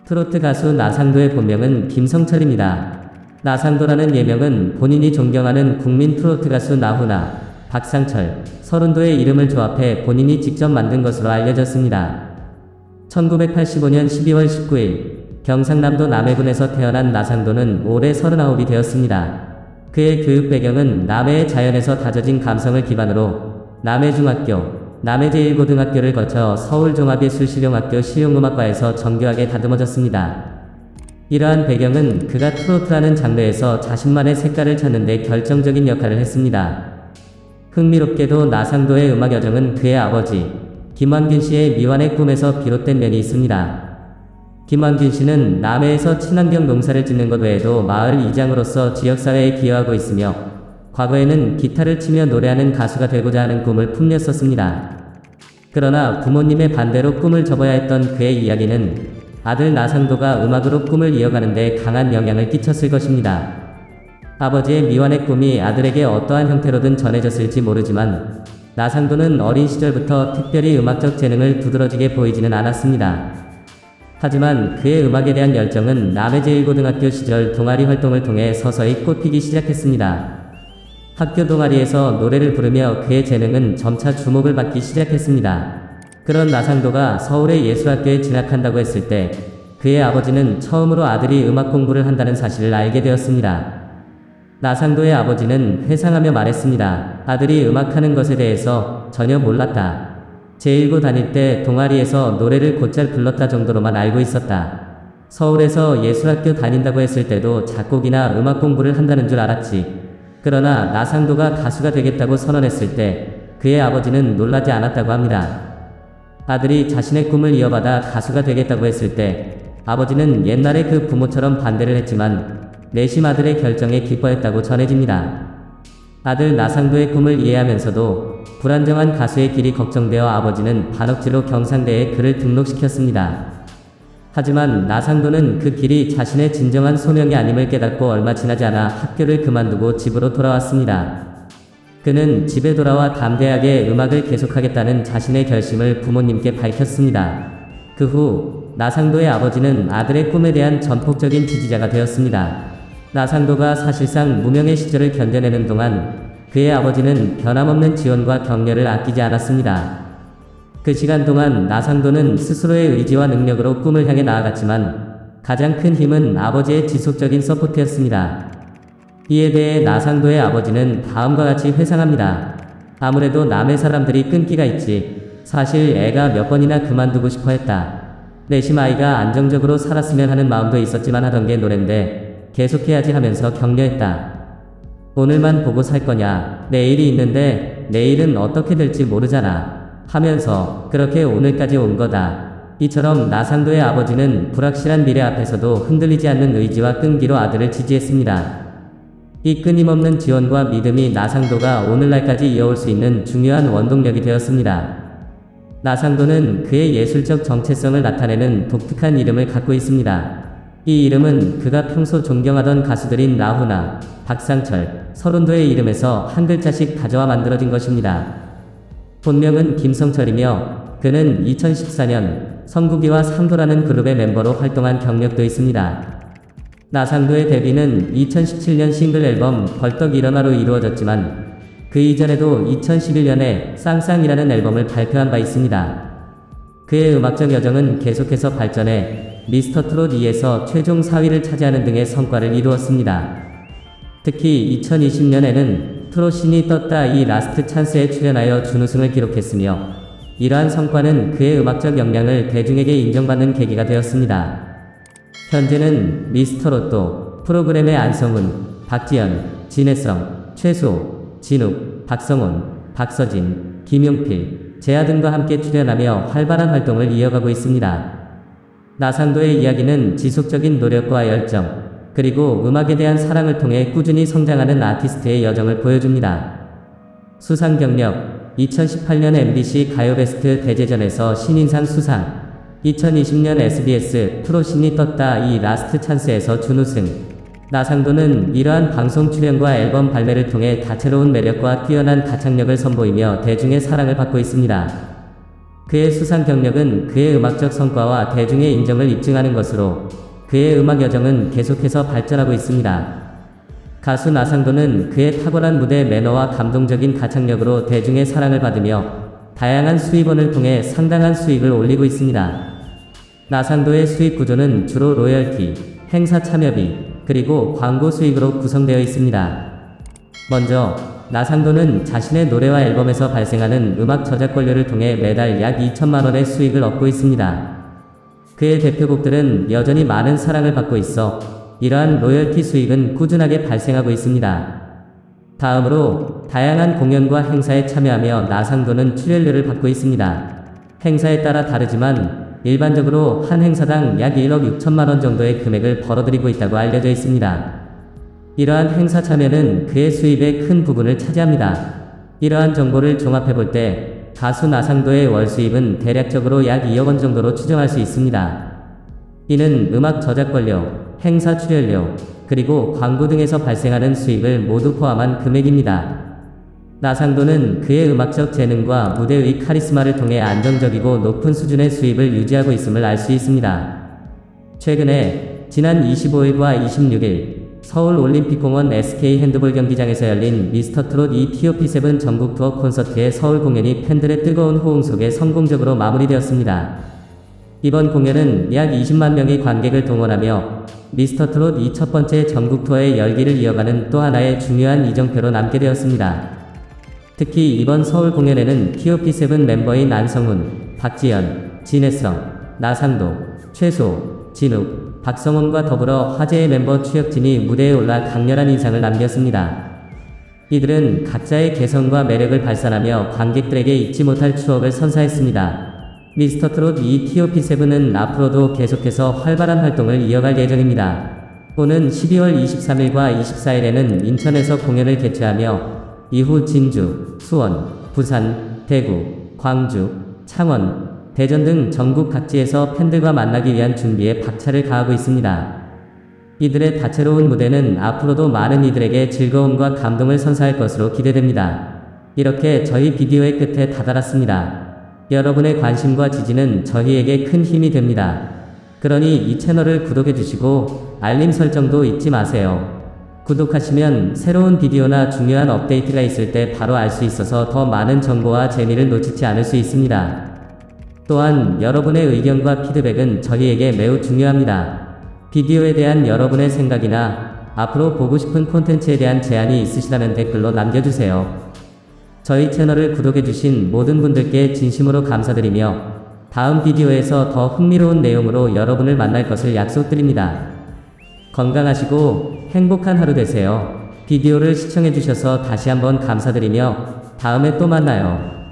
트로트 가수 나상도의 본명은 김성철입니다. 나상도라는 예명은 본인이 존경하는 국민 트로트 가수 나훈아, 박상철, 서른도의 이름을 조합해 본인이 직접 만든 것으로 알려졌습니다. 1985년 12월 19일 경상남도 남해군에서 태어난 나상도는 올해 39이 되었습니다. 그의 교육 배경은 남해의 자연에서 다져진 감성을 기반으로 남해중학교, 남해제1고등학교를 거쳐 서울종합예술실용학교 실용음악과에서 정교하게 다듬어졌습니다. 이러한 배경은 그가 트로트라는 장르에서 자신만의 색깔을 찾는 데 결정적인 역할을 했습니다. 흥미롭게도 나상도의 음악 여정은 그의 아버지 김완균 씨의 미완의 꿈에서 비롯된 면이 있습니다. 김완균 씨는 남해에서 친환경 농사를 짓는 것 외에도 마을 이장으로서 지역사회에 기여하고 있으며 과거에는 기타를 치며 노래하는 가수가 되고자 하는 꿈을 품렸었습니다. 그러나 부모님의 반대로 꿈을 접어야 했던 그의 이야기는 아들 나상도가 음악으로 꿈을 이어가는 데 강한 영향을 끼쳤을 것입니다. 아버지의 미완의 꿈이 아들에게 어떠한 형태로든 전해졌을지 모르지만 나상도는 어린 시절부터 특별히 음악적 재능을 두드러지게 보이지는 않았습니다. 하지만 그의 음악에 대한 열정은 남해제1고등학교 시절 동아리 활동을 통해 서서히 꽃피기 시작했습니다. 학교 동아리에서 노래를 부르며 그의 재능은 점차 주목을 받기 시작했습니다. 그런 나상도가 서울의 예술학교에 진학한다고 했을 때 그의 아버지는 처음으로 아들이 음악 공부를 한다는 사실을 알게 되었습니다. 나상도의 아버지는 회상하며 말했습니다. 아들이 음악하는 것에 대해서 전혀 몰랐다. 제1고 다닐 때 동아리에서 노래를 곧잘 불렀다 정도로만 알고 있었다. 서울에서 예술학교 다닌다고 했을 때도 작곡이나 음악 공부를 한다는 줄 알았지. 그러나 나상도가 가수가 되겠다고 선언했을 때 그의 아버지는 놀라지 않았다고 합니다. 아들이 자신의 꿈을 이어받아 가수가 되겠다고 했을 때 아버지는 옛날에 그 부모처럼 반대를 했지만 내심 아들의 결정에 기뻐했다고 전해집니다. 아들 나상도의 꿈을 이해하면서도 불안정한 가수의 길이 걱정되어 아버지는 반억지로 경상대에 그를 등록시켰습니다. 하지만 나상도는 그 길이 자신의 진정한 소명이 아님을 깨닫고 얼마 지나지 않아 학교를 그만두고 집으로 돌아왔습니다. 그는 집에 돌아와 담대하게 음악을 계속하겠다는 자신의 결심을 부모님께 밝혔습니다. 그 후 나상도의 아버지는 아들의 꿈에 대한 전폭적인 지지자가 되었습니다. 나상도가 사실상 무명의 시절을 견뎌내는 동안 그의 아버지는 변함없는 지원과 격려를 아끼지 않았습니다. 그 시간 동안 나상도는 스스로의 의지와 능력으로 꿈을 향해 나아갔지만 가장 큰 힘은 아버지의 지속적인 서포트였습니다. 이에 대해 나상도의 아버지는 다음과 같이 회상합니다. 아무래도 남의 사람들이 끈기가 있지. 사실 애가 몇 번이나 그만두고 싶어 했다. 내심 아이가 안정적으로 살았으면 하는 마음도 있었지만 하던 게 노랜데 계속해야지 하면서 격려했다. 오늘만 보고 살 거냐. 내일이 있는데 내일은 어떻게 될지 모르잖아. 하면서 그렇게 오늘까지 온 거다. 이처럼 나상도의 아버지는 불확실한 미래 앞에서도 흔들리지 않는 의지와 끈기로 아들을 지지했습니다. 이 끊임없는 지원과 믿음이 나상도가 오늘날까지 이어올 수 있는 중요한 원동력이 되었습니다. 나상도는 그의 예술적 정체성을 나타내는 독특한 이름을 갖고 있습니다. 이 이름은 그가 평소 존경하던 가수들인 나훈아, 박상철, 서른도의 이름에서 한 글자씩 가져와 만들어진 것입니다. 본명은 김성철이며 그는 2014년 성국이와 상도라는 그룹의 mem버로 활동한 경력도 있습니다. 나상도의 데뷔는 2017년 싱글 앨범 벌떡 일어나로 이루어졌지만 그 이전에도 2011년에 쌍쌍이라는 앨범을 발표한 바 있습니다. 그의 음악적 여정은 계속해서 발전해 미스터 트롯 2에서 최종 4위를 차지하는 등의 성과를 이루었습니다. 특히 2020년에는 트롯신이 떴다 이 라스트 찬스에 출연하여 준우승을 기록했으며 이러한 성과는 그의 음악적 역량을 대중에게 인정받는 계기가 되었습니다. 현재는 미스터로또 프로그램의 안성훈, 박지연, 진혜성, 최수호, 진욱, 박성훈, 박서진, 김용필, 재하 등과 함께 출연하며 활발한 활동을 이어가고 있습니다. 나상도의 이야기는 지속적인 노력과 열정, 그리고 음악에 대한 사랑을 통해 꾸준히 성장하는 아티스트의 여정을 보여줍니다. 수상 경력 2018년 MBC 가요베스트 대제전에서 신인상 수상, 2020년 SBS 트롯신이 떴다 이 라스트 찬스에서 준우승. 나상도는 이러한 방송 출연과 앨범 발매를 통해 다채로운 매력과 뛰어난 가창력을 선보이며 대중의 사랑을 받고 있습니다. 그의 수상 경력은 그의 음악적 성과와 대중의 인정을 입증하는 것으로 그의 음악 여정은 계속해서 발전하고 있습니다. 가수 나상도는 그의 탁월한 무대 매너와 감동적인 가창력으로 대중의 사랑을 받으며 다양한 수입원을 통해 상당한 수익을 올리고 있습니다. 나상도의 수익 구조는 주로 로열티, 행사 참여비, 그리고 광고 수익으로 구성되어 있습니다. 먼저 나상도는 자신의 노래와 앨범에서 발생하는 음악 저작권료를 통해 매달 약 2천만 원의 수익을 얻고 있습니다. 그의 대표곡들은 여전히 많은 사랑을 받고 있어 이러한 로열티 수익은 꾸준하게 발생하고 있습니다. 다음으로 다양한 공연과 행사에 참여하며 나상도는 출연료를 받고 있습니다. 행사에 따라 다르지만 일반적으로 한 행사당 약 1억 6천만 원 정도의 금액을 벌어들이고 있다고 알려져 있습니다. 이러한 행사 참여는 그의 수입의 큰 부분을 차지합니다. 이러한 정보를 종합해볼 때 가수 나상도의 월 수입은 대략적으로 약 2억 원 정도로 추정할 수 있습니다. 이는 음악 저작권료, 행사 출연료, 그리고 광고 등에서 발생하는 수익을 모두 포함한 금액입니다. 나상도는 그의 음악적 재능과 무대의 카리스마를 통해 안정적이고 높은 수준의 수입을 유지하고 있음을 알 수 있습니다. 최근에 지난 25일과 26일 서울올림픽공원 SK 핸드볼 경기장에서 열린 미스터트롯 TOP7 전국 투어 콘서트의 서울 공연이 팬들의 뜨거운 호응 속에 성공적으로 마무리되었습니다. 이번 공연은 약 20만 명의 관객을 동원하며 미스터트롯 첫 번째 전국 투어의 열기를 이어가는 또 하나의 중요한 이정표로 남게 되었습니다. 특히 이번 서울 공연에는 TOP7 멤버인 안성훈, 박지연, 진혜성, 나상도, 최소, 진욱, 박성훈과 더불어 화제의 멤버 추혁진이 무대에 올라 강렬한 인상을 남겼습니다. 이들은 각자의 개성과 매력을 발산하며 관객들에게 잊지 못할 추억을 선사했습니다. 미스터트롯 TOP7은 앞으로도 계속해서 활발한 활동을 이어갈 예정입니다. 오는 12월 23일과 24일에는 인천에서 공연을 개최하며 이후 진주, 수원, 부산, 대구, 광주, 창원, 대전 등 전국 각지에서 팬들과 만나기 위한 준비에 박차를 가하고 있습니다. 이들의 다채로운 무대는 앞으로도 많은 이들에게 즐거움과 감동을 선사할 것으로 기대됩니다. 이렇게 저희 비디오의 끝에 다다랐습니다. 여러분의 관심과 지지는 저희에게 큰 힘이 됩니다. 그러니 이 채널을 구독해주시고 알림 설정도 잊지 마세요. 구독하시면 새로운 비디오나 중요한 업데이트가 있을 때 바로 알 수 있어서 더 많은 정보와 재미를 놓치지 않을 수 있습니다. 또한 여러분의 의견과 피드백은 저희에게 매우 중요합니다. 비디오에 대한 여러분의 생각이나 앞으로 보고 싶은 콘텐츠에 대한 제안이 있으시다면 댓글로 남겨주세요. 저희 채널을 구독해주신 모든 분들께 진심으로 감사드리며 다음 비디오에서 더 흥미로운 내용으로 여러분을 만날 것을 약속드립니다. 건강하시고 행복한 하루 되세요. 비디오를 시청해주셔서 다시 한번 감사드리며 다음에 또 만나요.